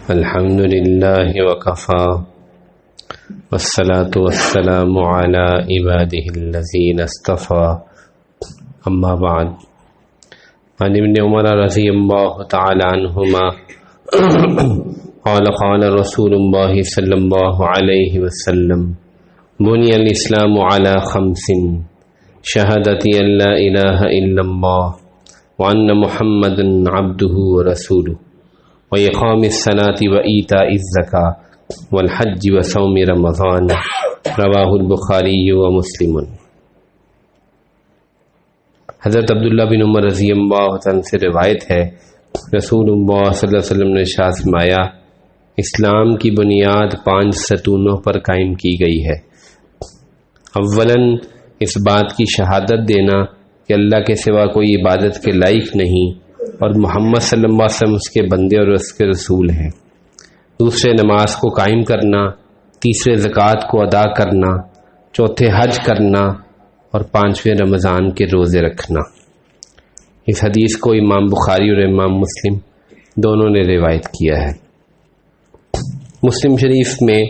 الحمد لله وكفى والصلاة والسلام على عباده الذين اصطفى أما بعد. عن ابن عمر رضي الله تعالى عنهما قال رسول الله صلى الله عليه وسلم بني الإسلام على 5: شهادة أن لا إله إلا الله وأن محمدا عبده ورسوله وإقام الصلاة وإيتاء الزكاة والحج وصوم رمضان. رواہ البخاری و مسلم. حضرت عبداللہ بن عمر رضی اللہ عنہ سے روایت ہے، رسول اللہ صلی اللہ علیہ وسلم نے ارشاد فرمایا، اسلام کی بنیاد 5 ستونوں پر قائم کی گئی ہے. اولاً اس بات کی شہادت دینا کہ اللہ کے سوا کوئی عبادت کے لائق نہیں اور محمد صلی اللہ علیہ وسلم اس کے بندے اور اس کے رسول ہیں. دوسرے نماز کو قائم کرنا، تیسرے زکوٰۃ کو ادا کرنا، چوتھے حج کرنا اور 5ویں رمضان کے روزے رکھنا. اس حدیث کو امام بخاری اور امام مسلم دونوں نے روایت کیا ہے. مسلم شریف میں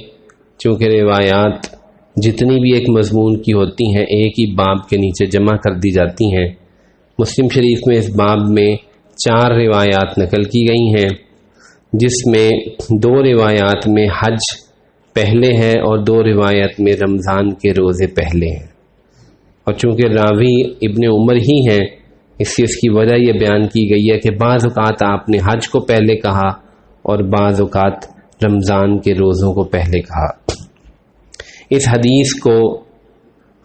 چونکہ روایات جتنی بھی ایک مضمون کی ہوتی ہیں ایک ہی باب کے نیچے جمع کر دی جاتی ہیں، مسلم شریف میں اس باب میں 4 روایات نقل کی گئی ہیں، جس میں 2 روایات میں حج پہلے ہے اور 2 روایات میں رمضان کے روزے پہلے ہیں. اور چونکہ راوی ابن عمر ہی ہیں، اس سے اس کی وجہ یہ بیان کی گئی ہے کہ بعض اوقات آپ نے حج کو پہلے کہا اور بعض اوقات رمضان کے روزوں کو پہلے کہا. اس حدیث کو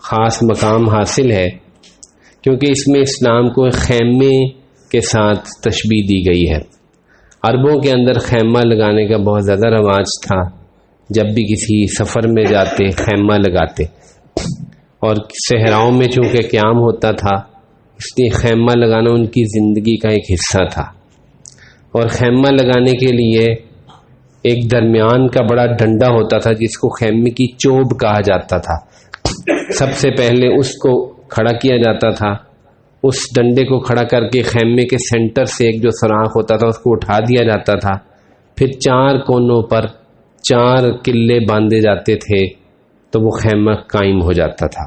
خاص مقام حاصل ہے کیونکہ اس میں اسلام کو خیمے کے ساتھ تشبیہ دی گئی ہے. عربوں کے اندر خیمہ لگانے کا بہت زیادہ رواج تھا. جب بھی کسی سفر میں جاتے خیمہ لگاتے، اور صحراؤں میں چونکہ قیام ہوتا تھا اس لیے خیمہ لگانا ان کی زندگی کا ایک حصہ تھا. اور خیمہ لگانے کے لیے ایک درمیان کا بڑا ڈنڈا ہوتا تھا جس کو خیمے کی چوب کہا جاتا تھا. سب سے پہلے اس کو کھڑا کیا جاتا تھا، اس ڈنڈے کو کھڑا کر کے خیمے کے سینٹر سے ایک جو سوراخ ہوتا تھا اس کو اٹھا دیا جاتا تھا. پھر 4 کونوں پر 4 قلعے باندھے جاتے تھے تو وہ خیمہ قائم ہو جاتا تھا.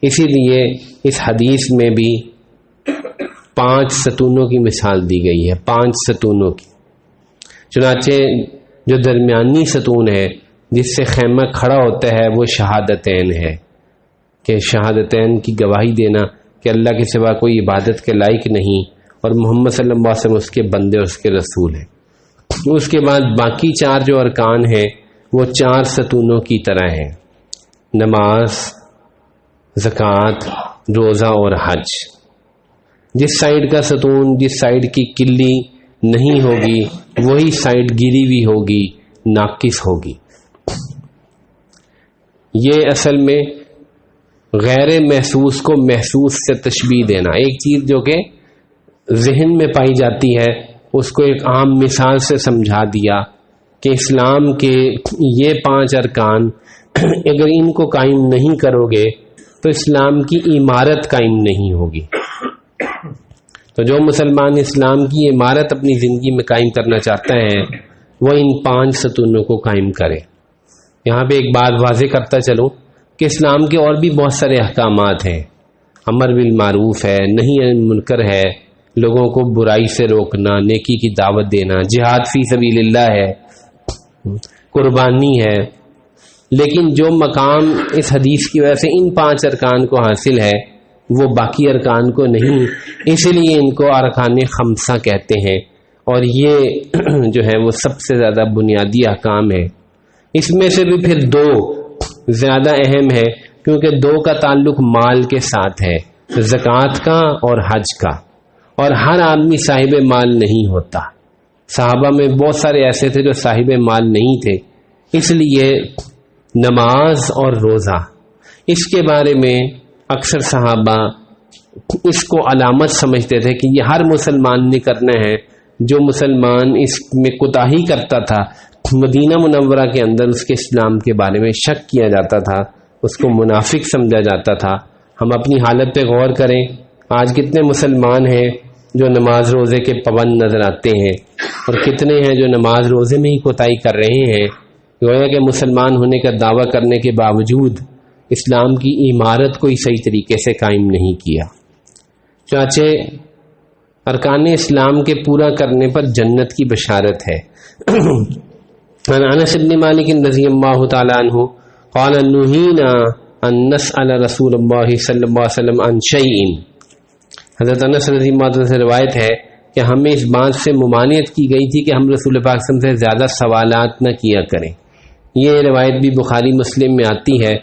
اسی لیے اس حدیث میں بھی 5 ستونوں کی مثال دی گئی ہے، 5 ستونوں کی. چنانچہ جو درمیانی ستون ہے جس سے خیمہ کھڑا ہوتا ہے وہ شہادتین ہے، کہ شہادتین کی گواہی دینا کہ اللہ کے سوا کوئی عبادت کے لائق نہیں اور محمد صلی اللہ علیہ وسلم اس کے بندے اور اس کے رسول ہیں. اس کے بعد باقی 4 جو ارکان ہیں وہ 4 ستونوں کی طرح ہیں، نماز، زکوٰۃ، روزہ اور حج. جس سائیڈ کا ستون، جس سائیڈ کی کلی نہیں ہوگی وہی سائیڈ گری ہوئی ہوگی، ناقص ہوگی. یہ اصل میں غیر محسوس کو محسوس سے تشبیہ دینا. ایک چیز جو کہ ذہن میں پائی جاتی ہے اس کو ایک عام مثال سے سمجھا دیا کہ اسلام کے یہ 5 ارکان اگر ان کو قائم نہیں کرو گے تو اسلام کی عمارت قائم نہیں ہوگی. تو جو مسلمان اسلام کی عمارت اپنی زندگی میں قائم کرنا چاہتا ہے وہ ان 5 ستونوں کو قائم کرے. یہاں پہ ایک بات واضح کرتا چلوں کہ اسلام کے اور بھی بہت سارے احکامات ہیں. امر بالمعروف ہے، نہی عن منکر ہے، لوگوں کو برائی سے روکنا، نیکی کی دعوت دینا، جہاد فی سبیل اللہ ہے، قربانی ہے. لیکن جو مقام اس حدیث کی وجہ سے ان 5 ارکان کو حاصل ہے وہ باقی ارکان کو نہیں، اس لیے ان کو ارکان 5 کہتے ہیں. اور یہ جو ہے وہ سب سے زیادہ بنیادی احکام ہے. اس میں سے بھی پھر 2 زیادہ اہم ہے کیونکہ 2 کا تعلق مال کے ساتھ ہے، زکوٰۃ کا اور حج کا. اور ہر آدمی صاحب مال نہیں ہوتا. صحابہ میں بہت سارے ایسے تھے جو صاحب مال نہیں تھے، اس لیے نماز اور روزہ اس کے بارے میں اکثر صحابہ اس کو علامت سمجھتے تھے کہ یہ ہر مسلمان نے کرنا ہے. جو مسلمان اس میں کوتاہی کرتا تھا مدینہ منورہ کے اندر اس کے اسلام کے بارے میں شک کیا جاتا تھا، اس کو منافق سمجھا جاتا تھا. ہم اپنی حالت پہ غور کریں، آج کتنے مسلمان ہیں جو نماز روزے کے پابند نظر آتے ہیں، اور کتنے ہیں جو نماز روزے میں ہی کوتاہی کر رہے ہیں، گویا کہ مسلمان ہونے کا دعویٰ کرنے کے باوجود اسلام کی عمارت کو ہی صحیح طریقے سے قائم نہیں کیا۔ چنانچہ ارکان اسلام کے پورا کرنے پر جنت کی بشارت ہے۔ انس بن مالک رضی اللہ تعالی عنہ قال نہینا ان نسأل رسول اللہ صلی اللہ علیہ وسلم عن شیء، حضرت انس رضی اللہ عنہ سے روایت ہے کہ ہمیں اس بات سے ممانعت کی گئی تھی کہ ہم رسول پاک صلی اللہ علیہ وسلم سے زیادہ سوالات نہ کیا کریں۔ یہ روایت بھی بخاری مسلم میں آتی ہے۔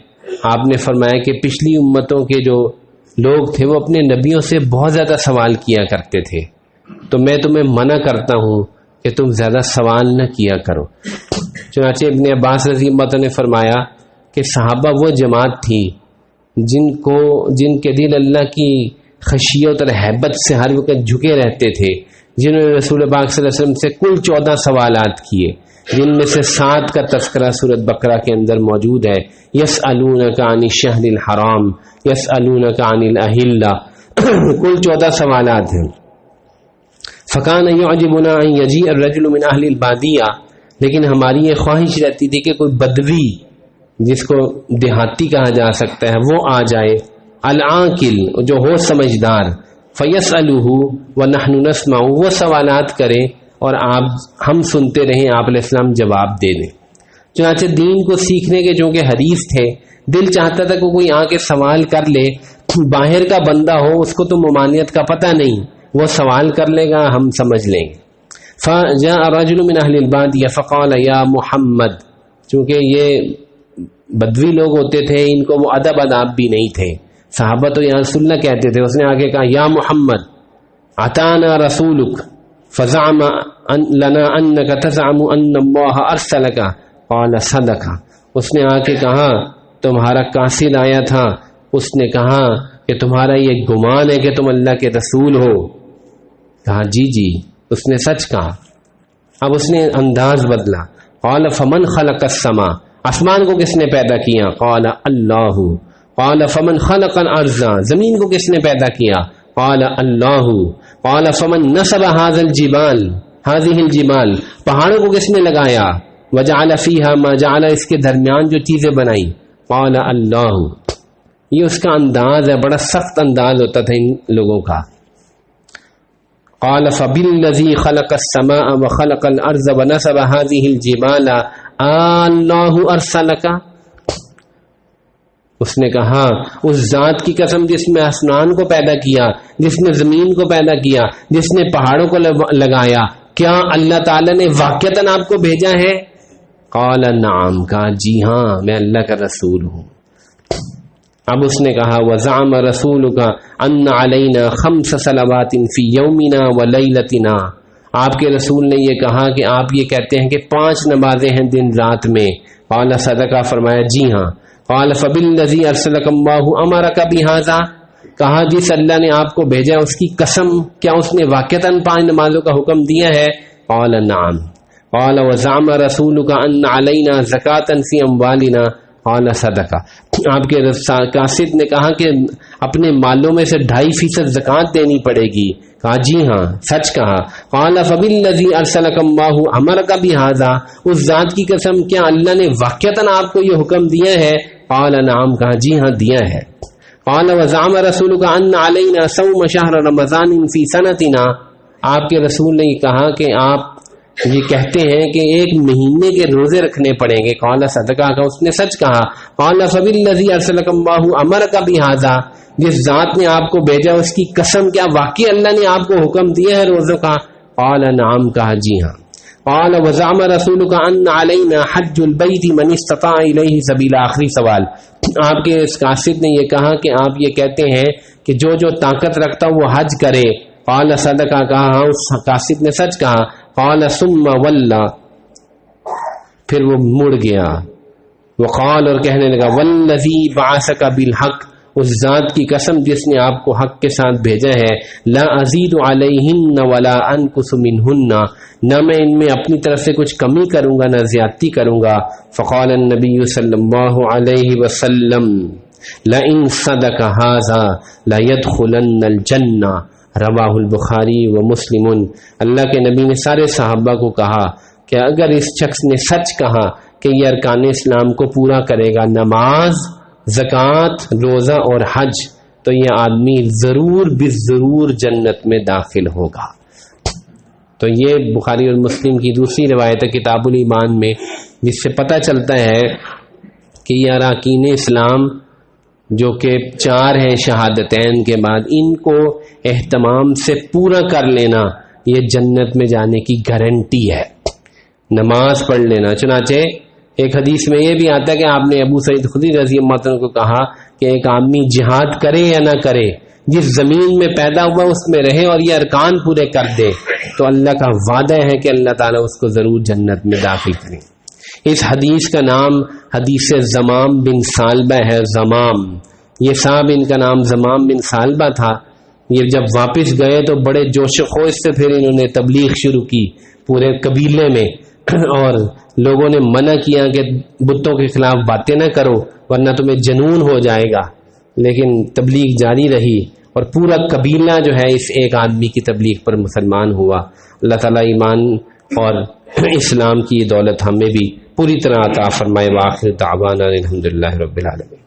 آپ نے فرمایا کہ پچھلی امتوں کے جو لوگ تھے وہ اپنے نبیوں سے بہت زیادہ سوال کیا کرتے تھے، تو میں تمہیں منع کرتا ہوں کہ تم زیادہ سوال نہ کیا کرو۔ چنانچہ ابن عباس رضی اللہ عنہ نے فرمایا کہ صحابہ وہ جماعت تھی جن کے دل اللہ کی خشیت اور ہیبت سے ہر وقت جھکے رہتے تھے، جنہوں نے رسول پاک صلی اللہ علیہ وسلم سے کل 14 سوالات کیے، جن میں سے 7 کا تذکرہ سورۃ بقرہ کے اندر موجود ہے۔ یسألونک عن الشہر الحرام، یسألونک عن الاہلہ، کل 14 سوالات ہیں۔ فکان یعجبنا ان یجیء الرجل من اہل البادیہ، لیکن ہماری یہ خواہش رہتی تھی کہ کوئی بدوی جس کو دیہاتی کہا جا سکتا ہے وہ آ جائے، العاقل جو ہو سمجھدار، فیسألہ ونحن نسمع، وہ سوالات کرے اور ہم سنتے رہیں، آپ علیہ السلام جواب دے دیں۔ چنانچہ دین کو سیکھنے کے چونکہ حریص تھے، دل چاہتا تھا کہ کوئی آ کے سوال کر لے، باہر کا بندہ ہو اس کو تو ممانعت کا پتہ نہیں، وہ سوال کر لے گا ہم سمجھ لیں گے۔ فجاء رجل من اہل البادیہ فقال یا محمد، چونکہ یہ بدوی لوگ ہوتے تھے، ان کو وہ ادب آداب بھی نہیں تھے، صحابہ تو یا رسول اللہ کہتے تھے، اس نے آگے کہا یا محمد اتانا رسولک فزعم لنا انک تزعم ان اللہ ارسلک قال صدق، اس نے آ کے کہا تمہارا قاصد آیا تھا، اس نے کہا کہ تمہارا یہ گمان ہے کہ تم اللہ کے رسول ہو، کہا جی جی، اس نے سچ کہا۔ اب اس نے انداز بدلا، قال فمن خلق السماء، آسمان کو کس نے پیدا کیا؟ قال اللہ۔ قال فمن خلق الارض، زمین کو کس نے پیدا کیا؟ قال اللہ۔ قال فمن نصب هذا الجبال، هذه الجبال، پہاڑوں کو کس نے لگایا؟ وجعل فيها ما جعل، اس کے درمیان جو چیزیں بنائی، قال اللہ۔ یہ اس کا انداز ہے، بڑا سخت انداز ہوتا تھا ان لوگوں کا۔ قال فبالذي خلق السماء وخلق الارض ونصب هذه الجبال اللہ ارسلک، اس نے کہا اس ذات کی قسم جس نے آسمان کو پیدا کیا، جس نے زمین کو پیدا کیا، جس نے پہاڑوں کو لگایا، کیا اللہ تعالیٰ نے واقعتاً آپ کو بھیجا ہے؟ قال نعم، کہا جی ہاں میں اللہ کا رسول ہوں۔ اب اس نے کہا وزعم رسولک ان علینا 5 صلوات فی یومنا ولیلتنا، آپ کے رسول نے یہ کہا کہ آپ یہ کہتے ہیں کہ 5 نمازیں ہیں دن رات میں۔ قال صدقہ، فرمایا جی ہاں۔ قال فبالذی ارسلک اللہ امرک بہذا، کہا جس اللہ نے آپ کو بھیجا اس کی قسم، کیا اس نے واقعتاً 5 نمازوں کا حکم دیا ہے؟ قال نعم۔ قال وزعم رسولک ان علینا زکاۃ فی اموالنا، قال صدقہ، آپ کے قاصد نے کہا کہ اپنے مالوں میں سے 2.5% زکوٰۃ دینی پڑے گی، کہا جی ہاں سچ کہا۔ قال فبالذی ارسلک اللہ امرک بہذا، اس ذات کی قسم کیا اللہ نے واقعتاً آپ کو یہ حکم دیا ہے؟ قال نعم، کہا جی ہاں دیا ہے۔ قال وزعم رسولک ان علینا صوم شہر رمضان فی سنتنا، آپ کے رسول نے یہ کہا کہ آپ یہ کہتے ہیں کہ 1 مہینے کے روزے رکھنے پڑیں گے۔ قال صدقہ، کا اس نے سچ کہا۔ قال فبالذی ارسلک اللہ امرک بہذا، جس ذات نے آپ کو بھیجا اس کی قسم کیا واقعی اللہ نے آپ کو حکم دیا ہے روزوں کا؟ قال نعم، کہا جی ہاں۔ قال وزعم رسولک ان علینا حج البیت من استطاع الیہ سبیلا، آخری سوال، آپ کے اس قاصد نے یہ کہا کہ آپ یہ کہتے ہیں کہ جو طاقت رکھتا وہ حج کرے۔ قال صدقہ، کہا ہاں اس قاصد نے سچ کہا۔ قال ثم ولا، پھر وہ مڑ گیا، وقال، اور کہنے لگا والذی بعثک بالحق، اس ذات کی قسم جس نے آپ کو حق کے ساتھ بھیجا ہے، لا ازید علیہن ولا انقص منہن، نہ میں ان میں اپنی طرف سے کچھ کمی کروں گا نہ زیادتی کروں گا۔ فقال النبی صلی اللہ علیہ وسلم لئن صدق ھذا لیدخلن الجنہ، رواہ البخاری و مسلم۔ اللہ کے نبی نے سارے صحابہ کو کہا کہ اگر اس شخص نے سچ کہا کہ یہ ارکان اسلام کو پورا کرے گا، نماز، زکوٰۃ، روزہ اور حج، تو یہ آدمی ضرور بالضرور جنت میں داخل ہوگا۔ تو یہ بخاری اور مسلم کی دوسری روایت ہے کتاب الایمان میں، جس سے پتہ چلتا ہے کہ یہ اراکین اسلام جو کہ 4 ہیں شہادتین کے بعد، ان کو اہتمام سے پورا کر لینا یہ جنت میں جانے کی گارنٹی ہے۔ نماز پڑھ لینا، چنانچہ ایک حدیث میں یہ بھی آتا ہے کہ آپ نے ابو سعید خدری رضی اللہ عنہ کو کہا کہ ایک آدمی جہاد کرے یا نہ کرے، جس زمین میں پیدا ہوا اس میں رہے اور یہ ارکان پورے کر دے، تو اللہ کا وعدہ ہے کہ اللہ تعالیٰ اس کو ضرور جنت میں داخل کریں۔ اس حدیث کا نام حدیث زمام بن ثعلبہ ہے۔ زمام، یہ صاحب ان کا نام زمام بن ثعلبہ تھا۔ یہ جب واپس گئے تو بڑے جوش و خروش سے پھر انہوں نے تبلیغ شروع کی پورے قبیلے میں، اور لوگوں نے منع کیا کہ بتوں کے خلاف باتیں نہ کرو ورنہ تمہیں جنون ہو جائے گا، لیکن تبلیغ جاری رہی اور پورا قبیلہ جو ہے اس ایک آدمی کی تبلیغ پر مسلمان ہوا۔ اللہ تعالیٰ ایمان اور اسلام کی دولت ہمیں بھی پوری طرح عطا فرمائے۔ وآخر دعوانا الحمدللہ رب العالمین۔